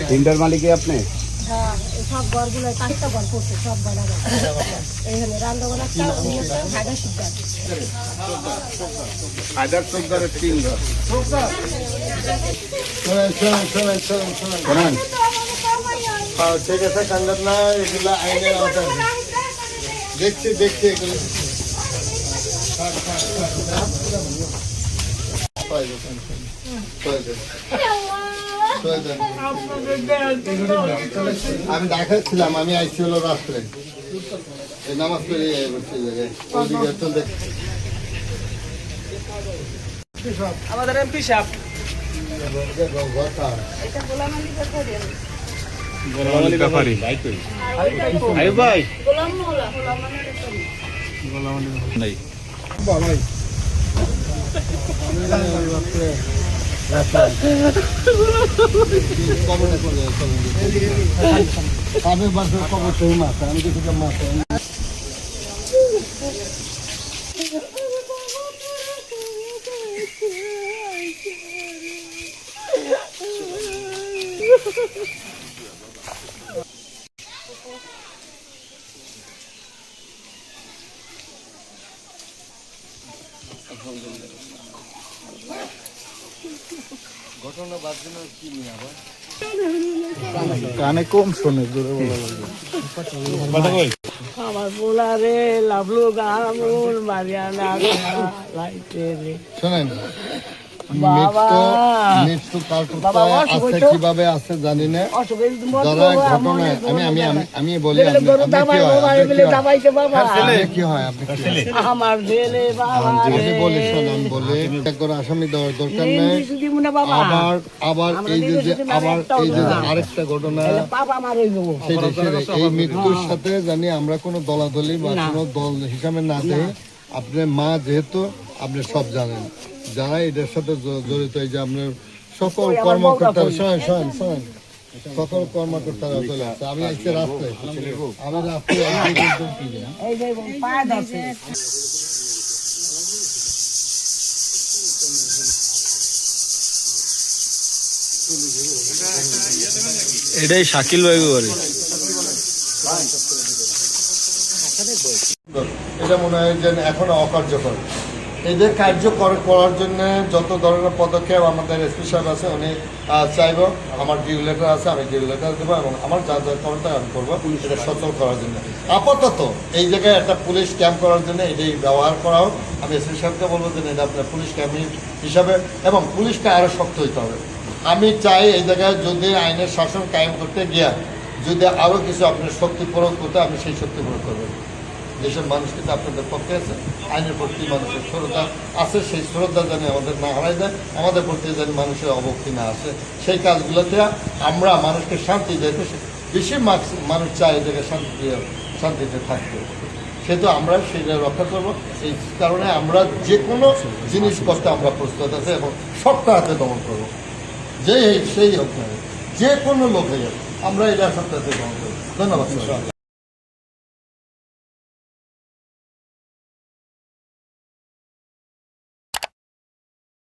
তিনটার মালিক আপনি? হ্যাঁ, সব ঘরগুলো 5টা ঘর পড়ছে, সব বানা এখানে রান্নাবান্না হায়দার সুদ্দার হায়দার সুদ্দারের 3 ঘর। ঠিক আছে, কান্দার না, এগুলো আইনের আওতায়। দেখছি এগুলো আমি দেখাচ্ছিলাম, আমি আইসি হলো রাত্রে নামাজ পড়ে আমাদের এমপি সাহেব আমি বাসের খবর সেই মাছ আমি কিছু মাছ ঘটনা বাদ কি নিয়ে আবার কানে কম শোনে, জোরে বলা লাগবে। আমার বোলারে লাভলু গামুর মারিয়ানা লাইতে রে শোনেন, বাবা মৃত্যু কার আছে কিভাবে আছে জানি না। যারা ঘটনায় আমি বলি কি হয় আমার ছেলে আমি বলি শোনান বলে করে আসামি দেওয়ার দরকার নেই। আবার এই যে আরেকটা ঘটনা, এই মৃত্যুর সাথে জানি আমরা কোনো দলাদলি বা কোনো দল হিসাবে না দেই। আপনার মা যেহেতু আপনি সব জানেন, যারা এটার সাথে জড়িত, এই যে আপনার সকল কর্মকর্তা সকল কর্মকর্তারা চলে আসছে। আমি আজকে রাস্তায় এটাই শাকিল ভাই করে। এটা মনে হয় যে এখনো অকার্যকর। এদের কার্যকর করার জন্য যত ধরনের পদক্ষেপ আমাদের এসপি সাহেব আছে, উনি চাইব, আমার ডিউ লেটার আছে, আমি ডিউ লেটার দেবো এবং আমার যা যা করতে আমি করবো এটা সচল করার জন্য। আপাতত এই জায়গায় একটা পুলিশ ক্যাম্প করার জন্য এটাই ব্যবহার করা হোক। আমি এসপি সাহেবকে বলবো যে এটা আপনার পুলিশ ক্যাম্প হিসাবে, এবং পুলিশকে আরও শক্ত হইতে হবে। আমি চাই এই জায়গায় যদি আইনের শাসন কায়েম করতে গিয়া যদি আরও কিছু আপনার শক্তি প্রয়োগ করতে, আমি সেই শক্তি প্রয়োগ করবো। দেশের মানুষ কিন্তু আপনাদের পক্ষে আছে, আইনের প্রতি মানুষের শ্রদ্ধা আছে, সেই শ্রদ্ধা যেন আমাদের না হারাই দেয়, আমাদের প্রতি যেন মানুষের অবক্ষি না আসে। সেই কাজগুলোতে আমরা মানুষকে শান্তি দিতে, বেশি মানুষ চায় এই জায়গায় শান্তিতে থাকতে, সেহেতু আমরা সেটা রক্ষা করবো। এই কারণে আমরা যে কোনো জিনিস করতে আমরা প্রস্তুত আছে এবং সবটা হাতে দমন করবো। সেই হোক না, যে কোনো লোক হয়ে যাবে, আমরা এটা সবটা হাতে দমন করবো। ধন্যবাদ।